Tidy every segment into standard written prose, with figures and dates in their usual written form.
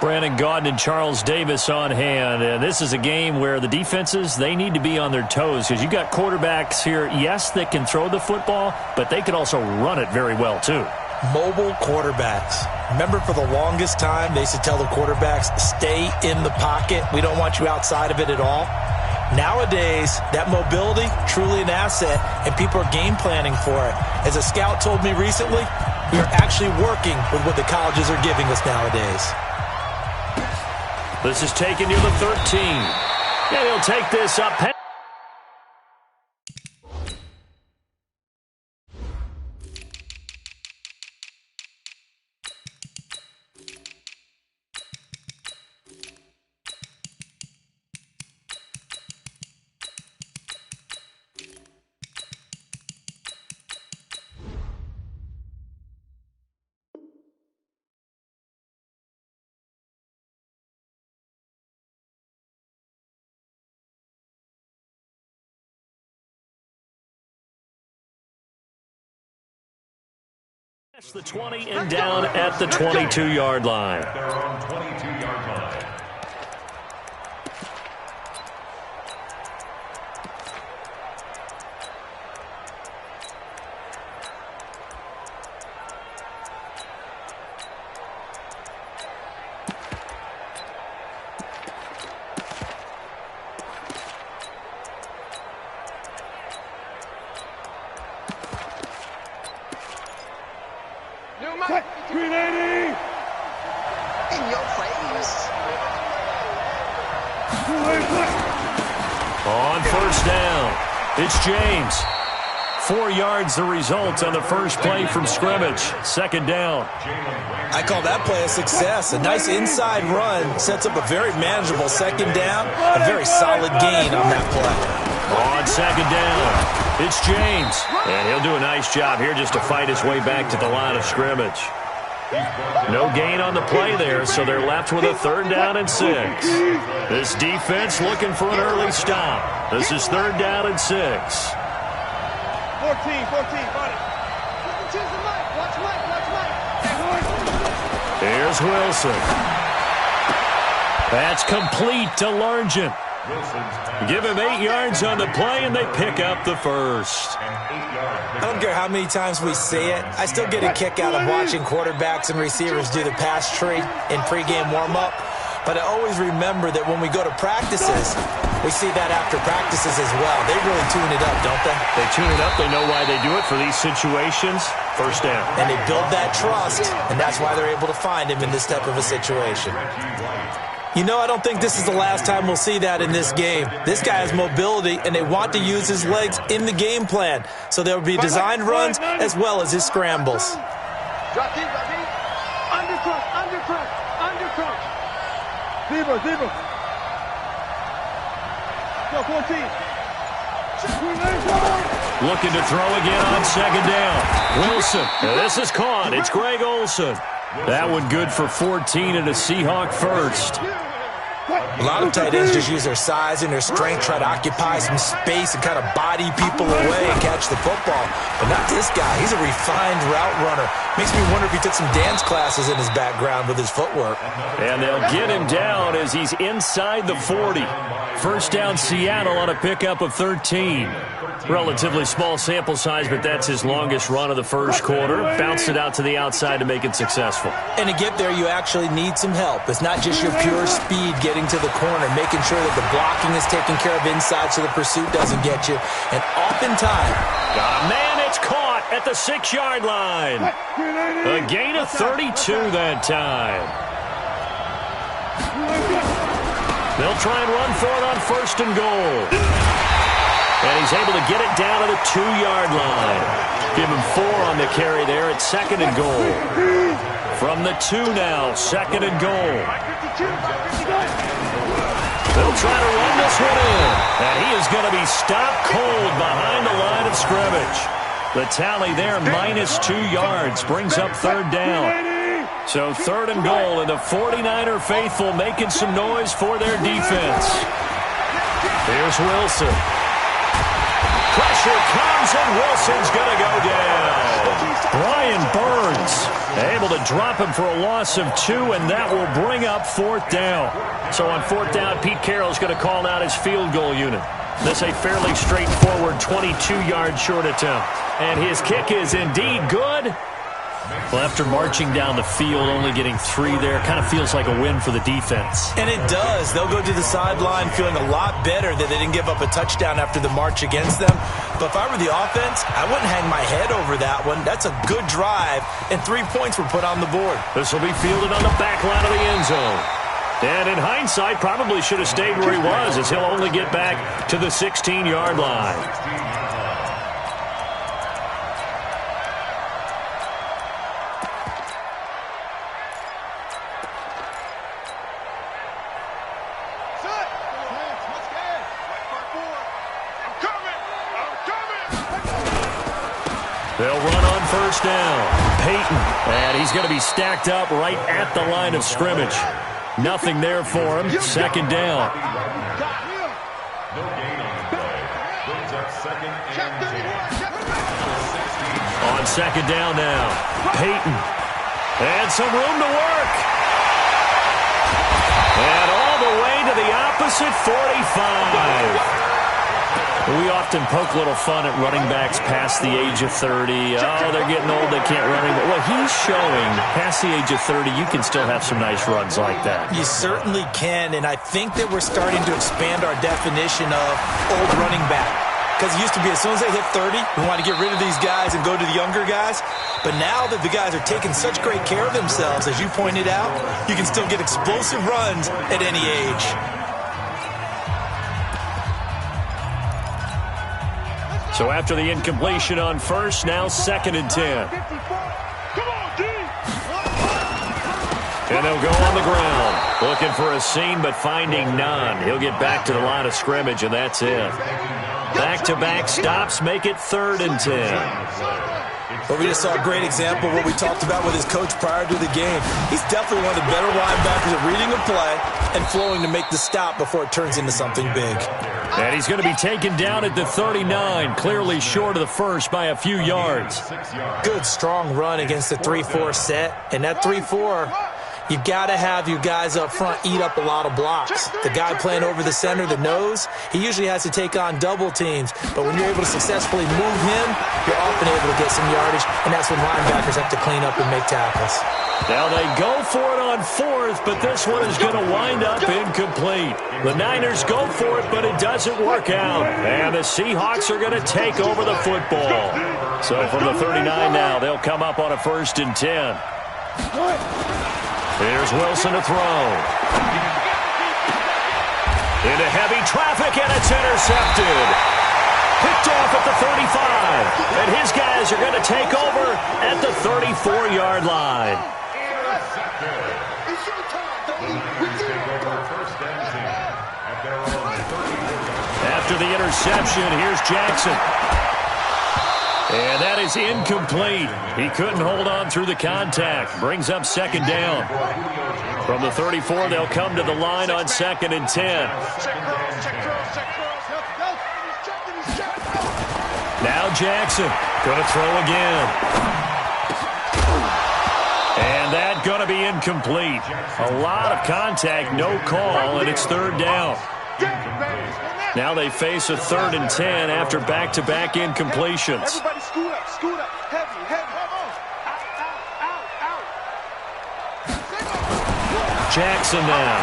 Brandon Gaudin and Charles Davis on hand. And this is a game where the defenses, they need to be on their toes because you've got quarterbacks here, yes, that can throw the football, but they can also run it very well too. Mobile quarterbacks. Remember, for the longest time, they used to tell the quarterbacks, stay in the pocket. We don't want you outside of it at all. Nowadays, that mobility, truly an asset, and people are game planning for it. As a scout told me recently, we are actually working with what the colleges are giving us nowadays. This is taken near the 13. And he'll take this up. The 20 and down at the 22-yard line. They're on 22-yard line. On first down, it's James. 4 yards the result on the first play from scrimmage. Second down. I call that play a success. A nice inside run sets up a very manageable second down. A very solid gain on that play. On second down, it's James. And he'll do a nice job here just to fight his way back to the line of scrimmage. No gain on the play there, so they're left with a 3rd down and 6. This defense looking for an early stop. This is 3rd down and 6. 14, buddy. Choose the mic. Watch Mike. Here's Wilson. That's complete to Largent. Give him 8 yards on the play, and they pick up the first. I don't care how many times we see it. I still get a kick out of watching quarterbacks and receivers do the pass tree in pregame warm-up. But I always remember that when we go to practices, we see that after practices as well. They really tune it up, don't they? They tune it up. They know why they do it for these situations. First down. And they build that trust, and that's why they're able to find him in this type of a situation. You know, I don't think this is the last time we'll see that in this game. This guy has mobility, and they want to use his legs in the game plan. So there will be designed runs as well as his scrambles. Drop deep. Undercrunch. Zebra. Go, 14. Looking to throw again on second down. Wilson. This is caught. It's Greg Olsen. That one good for 14 and a Seahawk first. A lot of tight ends just use their size and their strength, try to occupy some space and kind of body people away and catch the football. But not this guy. He's a refined route runner. Makes me wonder if he took some dance classes in his background with his footwork. And they'll get him down as he's inside the 40. First down Seattle on a pickup of 13. Relatively small sample size, but that's his longest run of the first quarter. Bounced it out to the outside to make it successful. And to get there, you actually need some help. It's not just your pure speed getting to the corner, making sure that the blocking is taken care of inside so the pursuit doesn't get you. And oftentimes, got a man, it's caught at the 6-yard line. A gain of 32 that time. They'll try and run for it on first and goal. And he's able to get it down to the 2-yard line. Give him 4 on the carry there at second and goal. From the 2 now, second and goal. They'll try to run this one in. And he is going to be stopped cold behind the line of scrimmage. The tally there, -2 yards, brings up 3rd down. So 3rd and goal, and the 49er faithful making some noise for their defense. Here's Wilson. Pressure comes, and Wilson's going to go down. Brian Burns able to drop him for a loss of 2, and that will bring up 4th down. So on 4th down, Pete Carroll's going to call out his field goal unit. This a fairly straightforward 22-yard short attempt. And his kick is indeed good. Well, after marching down the field, only getting 3 there, kind of feels like a win for the defense. And it does. They'll go to the sideline feeling a lot better that they didn't give up a touchdown after the march against them. But if I were the offense, I wouldn't hang my head over that one. That's a good drive, and 3 points were put on the board. This will be fielded on the back line of the end zone. And in hindsight, probably should have stayed where he was, as he'll only get back to the 16-yard line. They'll run on 1st down. Peyton, and he's going to be stacked up right at the line of scrimmage. Nothing there for him. 2nd down. No gain on the play. Brings up 2nd and 10. On 2nd down now. Peyton. And some room to work. And all the way to the opposite 45. We often poke a little fun at running backs past the age of 30. Oh, they're getting old, they can't run anymore. Well, he's showing past the age of 30, you can still have some nice runs like that. You certainly can, and I think that we're starting to expand our definition of old running back. Because it used to be as soon as they hit 30, we want to get rid of these guys and go to the younger guys. But now that the guys are taking such great care of themselves, as you pointed out, you can still get explosive runs at any age. So after the incompletion on 1st, now 2nd and 10. And they'll go on the ground. Looking for a seam, but finding none. He'll get back to the line of scrimmage, and that's it. Back-to-back stops make it 3rd and 10. But we just saw a great example of what we talked about with his coach prior to the game. He's definitely one of the better linebackers at reading a play and flowing to make the stop before it turns into something big. And he's going to be taken down at the 39, clearly short of the 1st by a few yards. Good, strong run against the 3-4 set. And that 3-4, you've got to have your guys up front eat up a lot of blocks. The guy playing over the center, the nose, he usually has to take on double teams. But when you're able to successfully move him, you're often able to get some yardage, and that's when linebackers have to clean up and make tackles. Now they go for it on 4th, but this one is going to wind up incomplete. The Niners go for it, but it doesn't work out. And the Seahawks are going to take over the football. So from the 39 now, they'll come up on a 1st and 10. Here's Wilson to throw. Into heavy traffic, and it's intercepted. Picked off at the 35. And his guys are going to take over at the 34-yard line. After the interception, here's Jackson. And that is incomplete. He couldn't hold on through the contact. Brings up 2nd down. From the 34, they'll come to the line on 2nd and 10. Now Jackson going to throw again. And that going to be incomplete. A lot of contact, no call, and it's 3rd down. Now they face a 3rd and 10 after back-to-back incompletions. Everybody scoot up, heavy, out. Jackson now.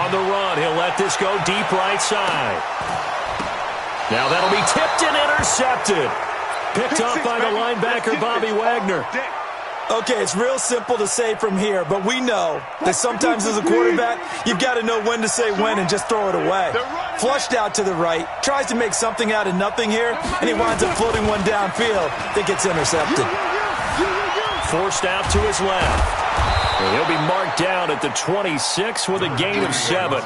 On the run, he'll let this go deep right side. Now that'll be tipped and intercepted. Picked off by the linebacker, Bobby Wagner. Okay, it's real simple to say from here, but we know that sometimes as a quarterback, you've got to know when to say when and just throw it away. Flushed out to the right, tries to make something out of nothing here, and he winds up floating one downfield that gets intercepted. Forced out to his left. And he'll be marked down at the 26 with a gain of 7.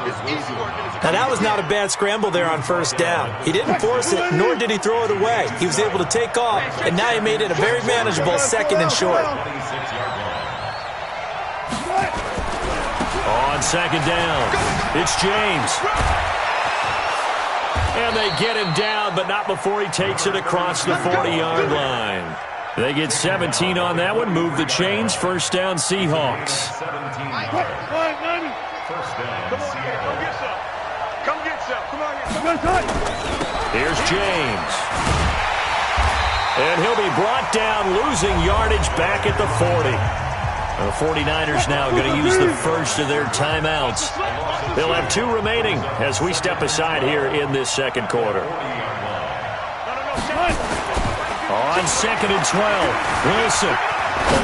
Now, that was not a bad scramble there on 1st down. He didn't force it, nor did he throw it away. He was able to take off, and now he made it a very manageable 2nd and short. On 2nd down, it's James. And they get him down, but not before he takes it across the 40-yard line. They get 17 on that one, move the chains, first down Seahawks. 17. First down, Seattle. Come get some. Come on. Here's James. And he'll be brought down, losing yardage back at the 40. The 49ers now going to use the first of their timeouts. They'll have 2 remaining as we step aside here in this second quarter. On 2nd and 12, Wilson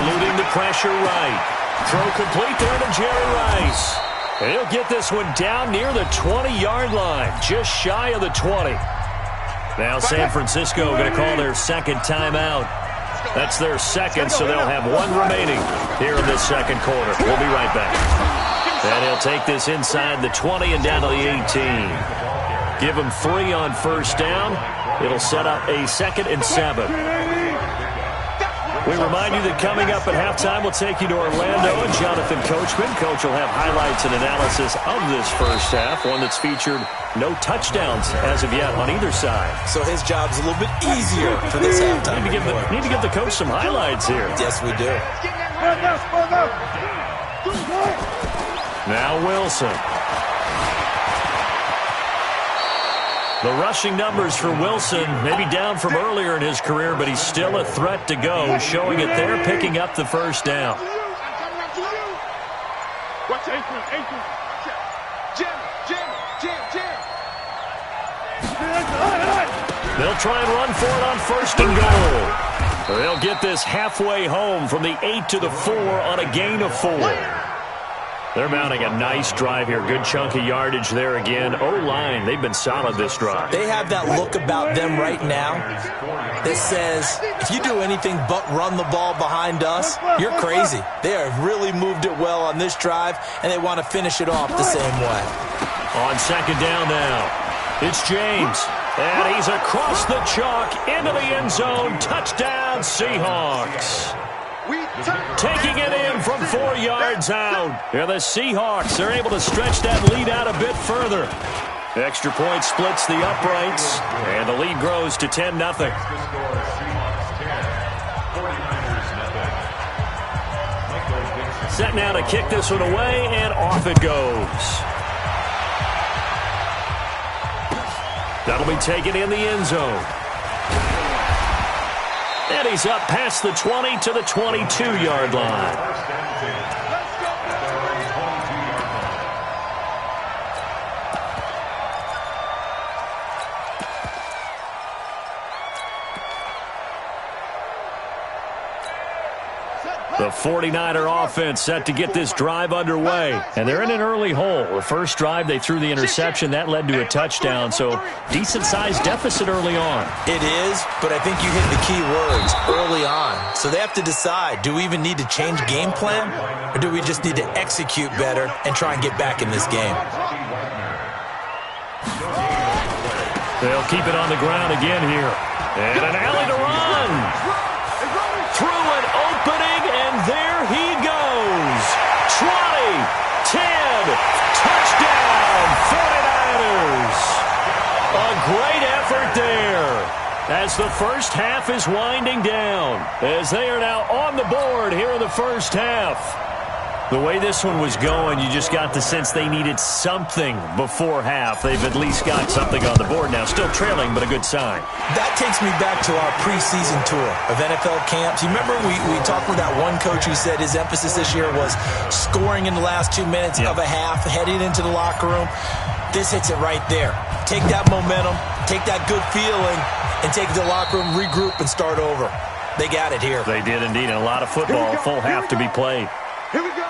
eluding the pressure right. Throw complete there to Jerry Rice. And he'll get this one down near the 20-yard line, just shy of the 20. Now San Francisco going to call their second timeout. That's their second, so they'll have 1 remaining here in this second quarter. We'll be right back. And he'll take this inside the 20 and down to the 18. Give him 3 on first down. It'll set up a 2nd and 7. We remind you that coming up at halftime, we'll take you to Orlando and Jonathan Coachman. Coach will have highlights and analysis of this first half, one that's featured no touchdowns as of yet on either side. So his job's a little bit easier for this halftime. Need to give the coach some highlights here. Yes, we do. Now Wilson. The rushing numbers for Wilson maybe down from earlier in his career, but he's still a threat to go, showing it there, picking up the first down. They'll try and run for it on 1st and goal. They'll get this halfway home from the 8 to the 4 on a gain of 4. They're mounting a nice drive here. Good chunk of yardage there again. O-line, they've been solid this drive. They have that look about them right now that says, if you do anything but run the ball behind us, you're crazy. They have really moved it well on this drive, and they want to finish it off the same way. On 2nd down now, it's James. And he's across the chalk into the end zone. Touchdown, Seahawks. Taking it in from 4 yards out. Here the Seahawks are able to stretch that lead out a bit further. Extra point splits the uprights, and the lead grows to 10-0. Set now to kick this one away, and off it goes. That'll be taken in the end zone. And he's up past the 20 to the 22-yard line. The 49er offense set to get this drive underway, and they're in an early hole. The first drive, they threw the interception. That led to a touchdown, so decent-sized deficit early on. It is, but I think you hit the key words, early on. So they have to decide, do we even need to change game plan, or do we just need to execute better and try and get back in this game? They'll keep it on the ground again here. And an alley to run. Through an opening, and there he goes. 20, 10, touchdown, 49ers. A great effort there as the first half is winding down, as they are now on the board here in the first half. The way this one was going, you just got the sense they needed something before half. They've at least got something on the board now. Still trailing, but a good sign. That takes me back to our preseason tour of NFL camps. You remember we talked with that one coach who said his emphasis this year was scoring in the last 2 minutes of a half, heading into the locker room. This hits it right there. Take that momentum, take that good feeling, and take it to the locker room, regroup, and start over. They got it here. They did indeed, and a lot of football, full half to be played. Here we go.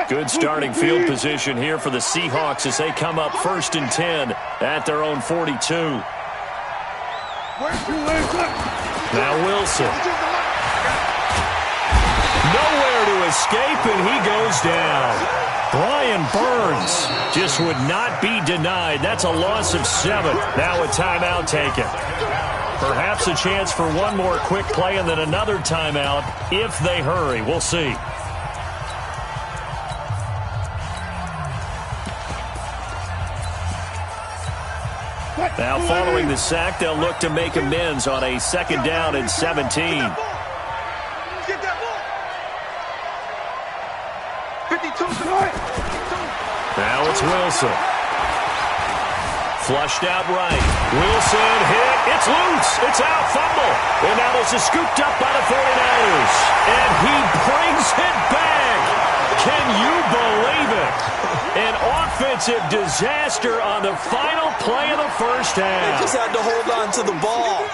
Good starting field position here for the Seahawks as they come up 1st and 10 at their own 42. Now Wilson. Nowhere to escape, and he goes down. Brian Burns just would not be denied. That's a loss of 7. Now a timeout taken. Perhaps a chance for one more quick play and then another timeout if they hurry. We'll see. Now following the sack, they'll look to make amends on a 2nd down and 17. Now it's Wilson. Flushed out right. Wilson hit. It's loose. It's out. Fumble. And now this is scooped up by the 49ers. And he brings it back. Can you believe it? An offensive disaster on the final play of the first half. They just had to hold on to the ball.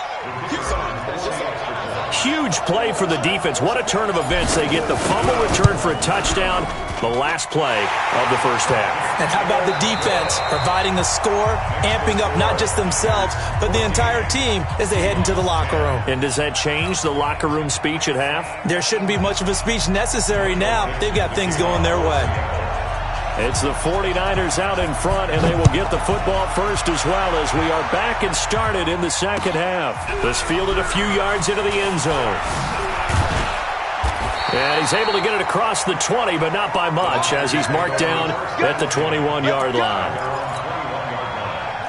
Huge play for the defense. What a turn of events. They get the fumble return for a touchdown. The last play of the first half. And how about the defense providing the score, amping up not just themselves, but the entire team as they head into the locker room. And does that change the locker room speech at half? There shouldn't be much of a speech necessary now. They've got things going their way. It's the 49ers out in front, and they will get the football first as well as we are back and started in the second half. This fielded a few yards into the end zone. And he's able to get it across the 20, but not by much, as he's marked down at the 21-yard line.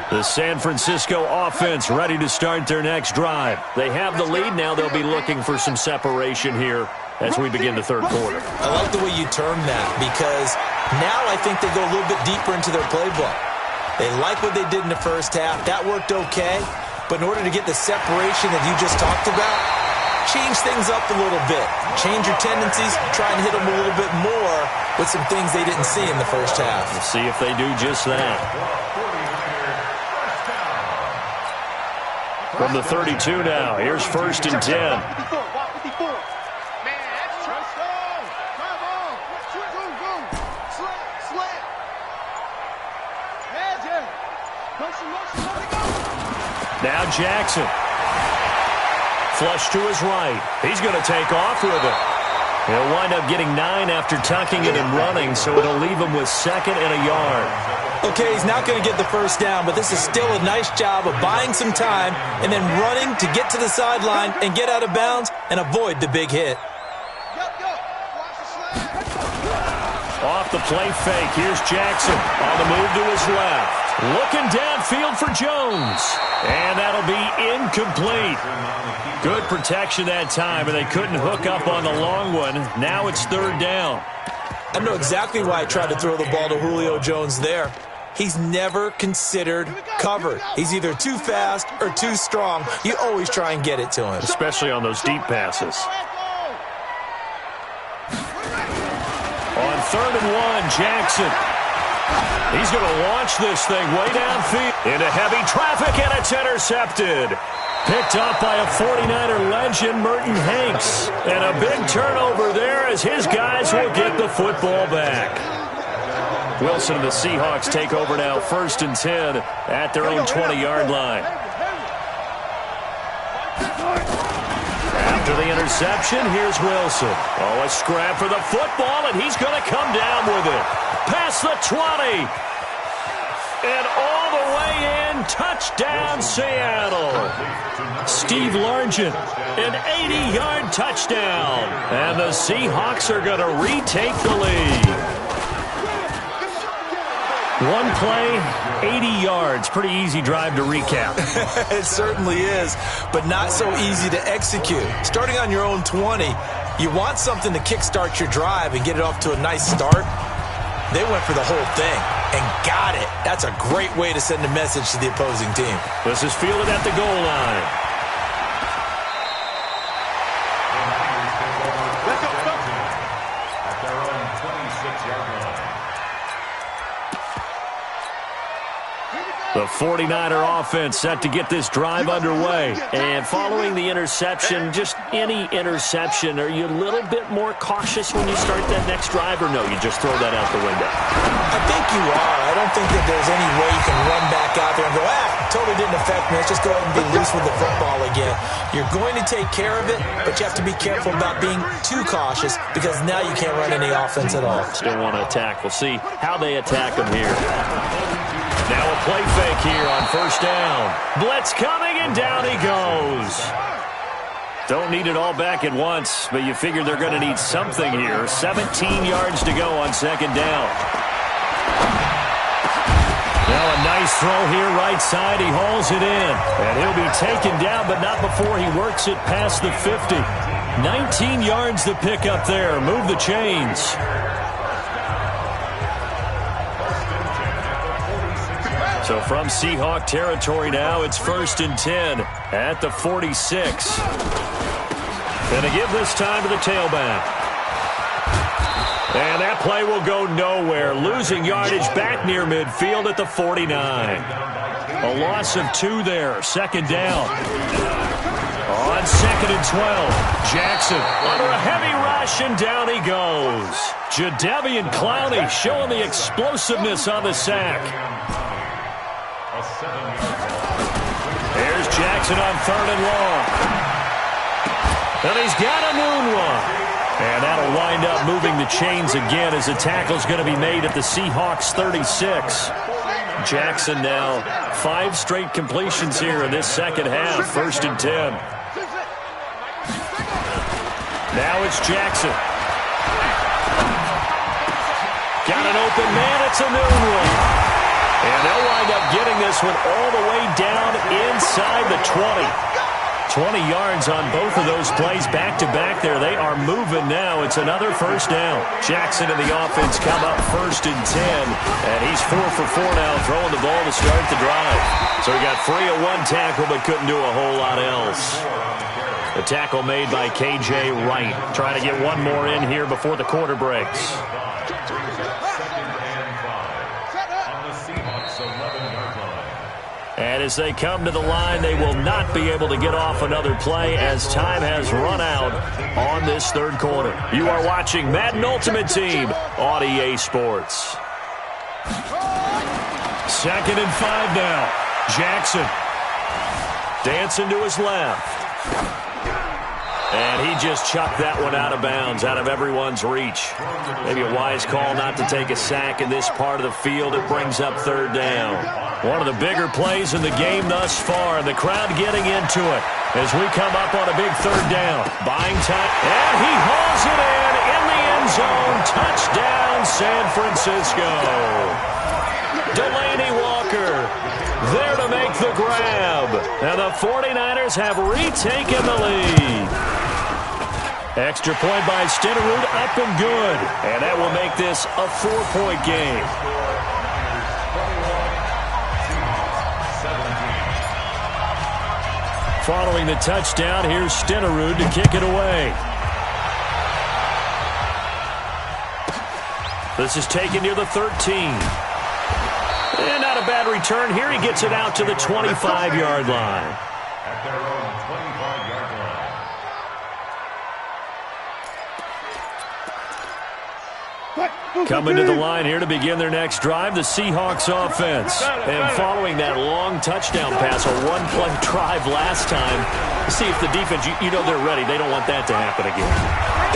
The San Francisco offense ready to start their next drive. They have the lead now. They'll be looking for some separation here as we begin the third quarter. I like the way you term that, because now I think they go a little bit deeper into their playbook. They like what they did in the first half. That worked okay. But in order to get the separation that you just talked about, change things up a little bit. Change your tendencies. Try and hit them a little bit more with some things they didn't see in the first half. We'll see if they do just that. From the 32 now, here's 1st and 10. Now Jackson. Flush to his right. He's going to take off with it. He'll wind up getting 9 after tucking it and running, so it'll leave him with 2nd and a yard. Okay, he's not going to get the first down, but this is still a nice job of buying some time and then running to get to the sideline and get out of bounds and avoid the big hit. Off the play fake, here's Jackson on the move to his left. Looking downfield for Jones. And that'll be incomplete. Good protection that time, and they couldn't hook up on the long one. Now it's 3rd down. I know exactly why I tried to throw the ball to Julio Jones there. He's never considered covered. He's either too fast or too strong. You always try and get it to him. Especially on those deep passes. On 3rd and 1, Jackson. He's going to launch this thing way downfield into heavy traffic, and it's intercepted. Picked up by a 49er legend, Merton Hanks. And a big turnover there as his guys will get the football back. Wilson and the Seahawks take over now, 1st and 10 at their own 20-yard line. After the interception, here's Wilson. Oh, a scrap for the football, and he's going to come down with it. Past the 20. And all the way in, touchdown Seattle. Steve Largent, an 80-yard touchdown. And the Seahawks are going to retake the lead. One play, 80 yards. Pretty easy drive to recap. It certainly is, but not so easy to execute. Starting on your own 20, you want something to kickstart your drive and get it off to a nice start. They went for the whole thing and got it. That's a great way to send a message to the opposing team. This is fielded at the goal line. At their own 26-yard line. The 49er offense set to get this drive underway. And following the interception, just any interception, are you a little bit more cautious when you start that next drive, or no, you just throw that out the window? I think you are. I don't think that there's any way you can run back out there and go, totally didn't affect me. Let's just go ahead and be loose with the football again. You're going to take care of it, but you have to be careful about being too cautious because now you can't run any offense at all. Still want to attack. We'll see how they attack them here. Now a play fake here on 1st down. Blitz coming, and down he goes. Don't need it all back at once, but you figure they're going to need something here. 17 yards to go on 2nd down. Now a nice throw here right side. He hauls it in. And he'll be taken down, but not before he works it past the 50. 19 yards to pick up there. Move the chains. So from Seahawk territory now, it's 1st and 10 at the 46. Gonna give this time to the tailback. And that play will go nowhere. Losing yardage back near midfield at the 49. A loss of 2 there. 2nd down. On 2nd and 12. Jackson under a heavy rush, and down he goes. Jadeveon Clowney showing the explosiveness on the sack. There's Jackson on 3rd and long. And he's got a noon one. And that'll wind up moving the chains again as the tackle's going to be made at the Seahawks 36. Jackson now 5 straight completions here in this second half. 1st and 10. Now it's Jackson. Got an open man. It's a noon one. And they'll wind up getting this one all the way down inside the 20. 20 yards on both of those plays back-to-back there. They are moving now. It's another 1st down. Jackson and the offense come up 1st and 10. And he's 4 for 4 now, throwing the ball to start the drive. So he got free of 1 tackle, but couldn't do a whole lot else. The tackle made by K.J. Wright. Trying to get one more in here before the quarter breaks. And as they come to the line, they will not be able to get off another play as time has run out on this 3rd quarter. You are watching Madden Ultimate Team on EA Sports. 2nd and 5 now. Jackson dancing to his left. And he just chucked that one out of bounds, out of everyone's reach. Maybe a wise call not to take a sack in this part of the field. It brings up 3rd down. One of the bigger plays in the game thus far. The crowd getting into it as we come up on a big 3rd down. Buying time. And he hauls it in the end zone. Touchdown, San Francisco. Delaney Walker there to make the grab. And the 49ers have retaken the lead. Extra point by Stenerud, up and good. And that will make this a 4-point game. Following the touchdown, here's Stenerud to kick it away. This is taken near the 13. And not a bad return here. He gets it out to the 25-yard line. At their own 25-yard line. Coming to the line here to begin their next drive, the Seahawks offense. And following that long touchdown pass, a 1-play drive last time, see if the defense, you know they're ready. They don't want that to happen again.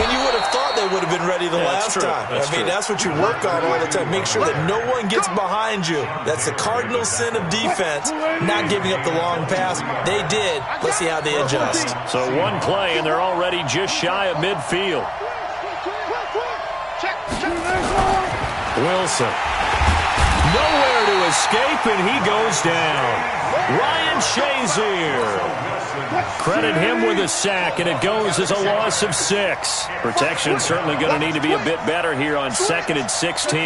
And you would have thought they would have been ready the last time. I mean, that's what you work on all the time. Make sure that no one gets behind you. That's the cardinal sin of defense, not giving up the long pass. They did. Let's see how they adjust. So 1 play, and they're already just shy of midfield. Wilson. Nowhere to escape, and he goes down. Ryan Shazier. Credit him with a sack, and it goes as a loss of 6. Protection certainly going to need to be a bit better here on 2nd and 16.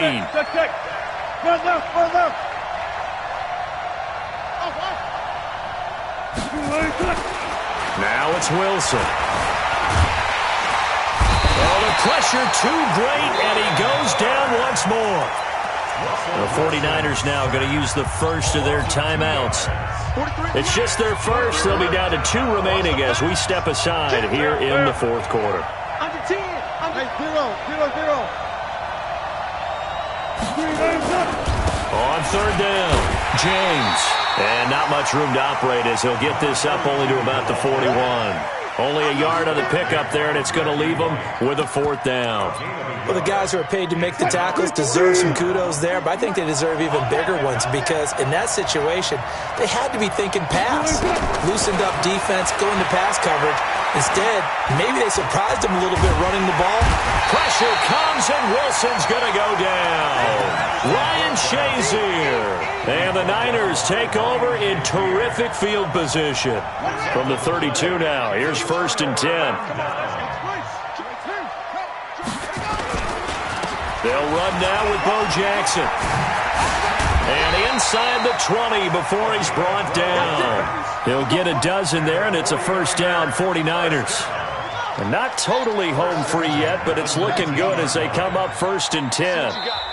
Now it's Wilson. Oh, the pressure too great, and he goes down once more. The 49ers now going to use the first of their timeouts. It's just their first. They'll be down to 2 remaining as we step aside here in the 4th quarter. Under 10. Under 0. On 3rd down, James. And not much room to operate as he'll get this up only to about the 41. Only a yard on the pickup there, and it's going to leave them with a 4th down. Well, the guys who are paid to make the tackles deserve some kudos there, but I think they deserve even bigger ones because in that situation, they had to be thinking pass. Loosened up defense, going to pass coverage. Instead, maybe they surprised him a little bit running the ball. Pressure pressure comes, and Wilson's going to go down. Ryan Shazier. And the Niners take over in terrific field position. From the 32 now, here's 1st and 10. They'll run now with Bo Jackson. And inside the 20 before he's brought down. He'll get a dozen there, and it's a 1st down, 49ers. And not totally home free yet, but it's looking good as they come up 1st and 10.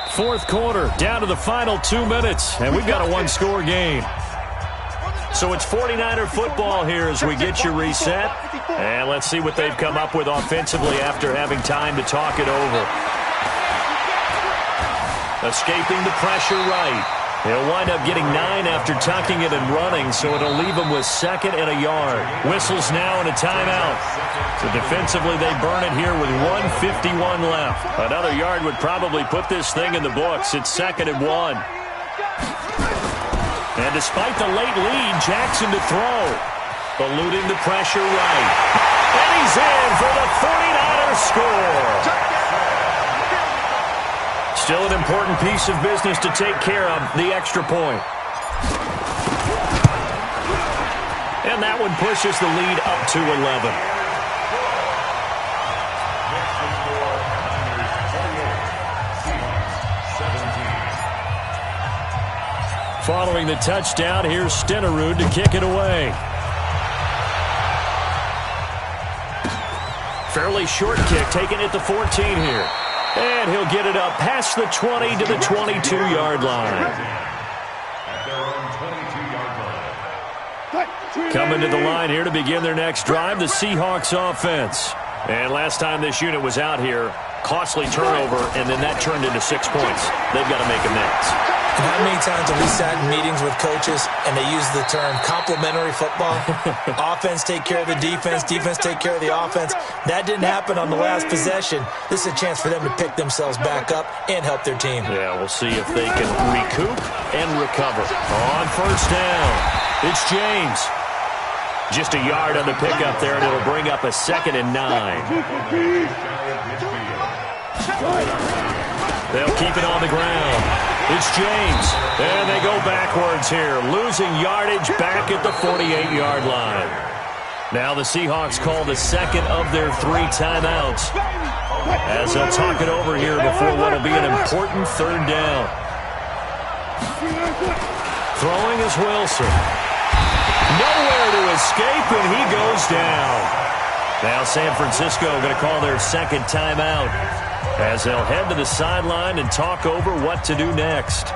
4th quarter, down to the final 2 minutes, and we've got a one-score game. So it's 49er football here as we get you reset. And let's see what they've come up with offensively after having time to talk it over. Escaping the pressure right. He'll wind up getting 9 after tucking it and running, so it'll leave him with 2nd and a yard. Whistles now and a timeout. So defensively, they burn it here with 1:51 left. Another yard would probably put this thing in the books. It's 2nd and 1. And despite the late lead, Jackson to throw. Eluding the pressure right. And he's in for the 49ers score. Still an important piece of business to take care of, the extra point. And that one pushes the lead up to 11. Following the touchdown, here's Stenerud to kick it away. Fairly short kick, taken at the 14 here. And he'll get it up past the 20 to the 22-yard line. Coming to the line here to begin their next drive, the Seahawks offense. And last time this unit was out here, costly turnover, and then that turned into 6 points. They've got to make amends. And how many times have we sat in meetings with coaches and they use the term complementary football? Offense take care of the defense, defense take care of the offense. That didn't happen on the last possession. This is a chance for them to pick themselves back up and help their team. Yeah, we'll see if they can recoup and recover. On 1st down, it's James. Just a yard on the pickup there, and it'll bring up a 2nd and 9. They'll keep it on the ground. It's James, and they go backwards here, losing yardage back at the 48-yard line. Now the Seahawks call the 2nd of their 3 timeouts as they'll talk it over here before what will be an important 3rd down. Throwing is Wilson. Nowhere to escape, and he goes down. Now San Francisco going to call their 2nd timeout as they'll head to the sideline and talk over what to do next.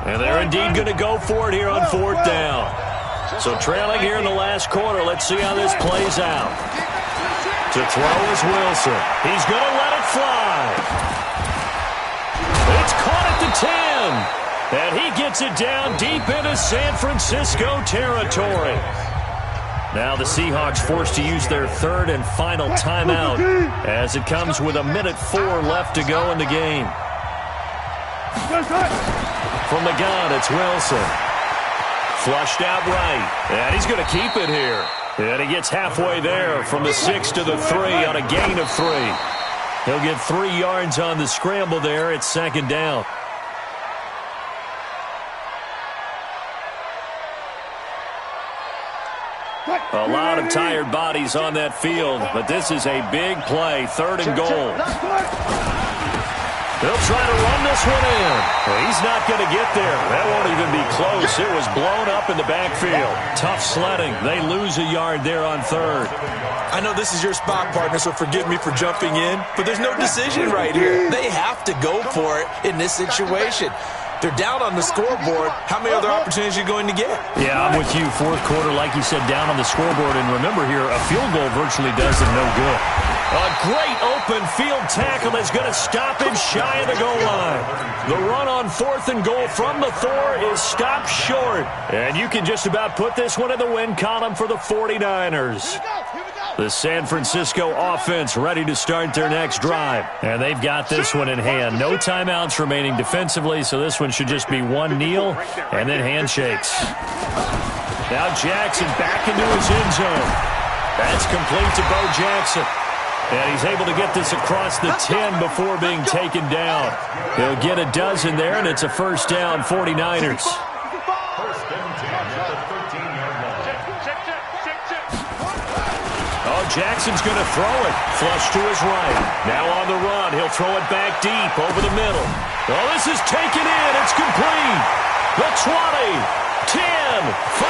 And they're indeed going to go for it here on 4th down. So trailing here in the last quarter, let's see how this plays out. To throw is Wilson. He's going to let it fly. It's caught at the 10. And he gets it down deep into San Francisco territory. Now the Seahawks forced to use their 3rd and final timeout as it comes with 1:04 left to go in the game. From the gun, it's Wilson. Flushed out right. And he's going to keep it here. And he gets halfway there from the 6 to the 3 on a gain of 3. He'll get 3 yards on the scramble there. It's 2nd down. A lot of tired bodies on that field, but this is a big play, 3rd and goal. They'll try to run this one in. Well, he's not going to get there. That won't even be close. It was blown up in the backfield. Tough sledding. They lose a yard there on 3rd. I know this is your spot, partner, so forgive me for jumping in, but there's no decision right here. They have to go for it in this situation. They're down on the scoreboard. How many other opportunities are you going to get? Yeah, I'm with you. 4th quarter, like you said, down on the scoreboard. And remember here, a field goal virtually does them no good. A great open field tackle is going to stop him shy of the goal line. The run on 4th and goal from the 4 is stopped short. And you can just about put this one in the win column for the 49ers. Here we go. The San Francisco offense ready to start their next drive. And they've got this one in hand. No timeouts remaining defensively, so this one should just be one kneel and then handshakes. Now Jackson back into his end zone. That's complete to Bo Jackson. And he's able to get this across the 10 before being taken down. He'll get a dozen there, and it's a first down, 49ers. Oh, Jackson's going to throw it. Flush to his right. Now on the run. He'll throw it back deep over the middle. Oh, this is taken in. It's complete. The 20, 10, 5.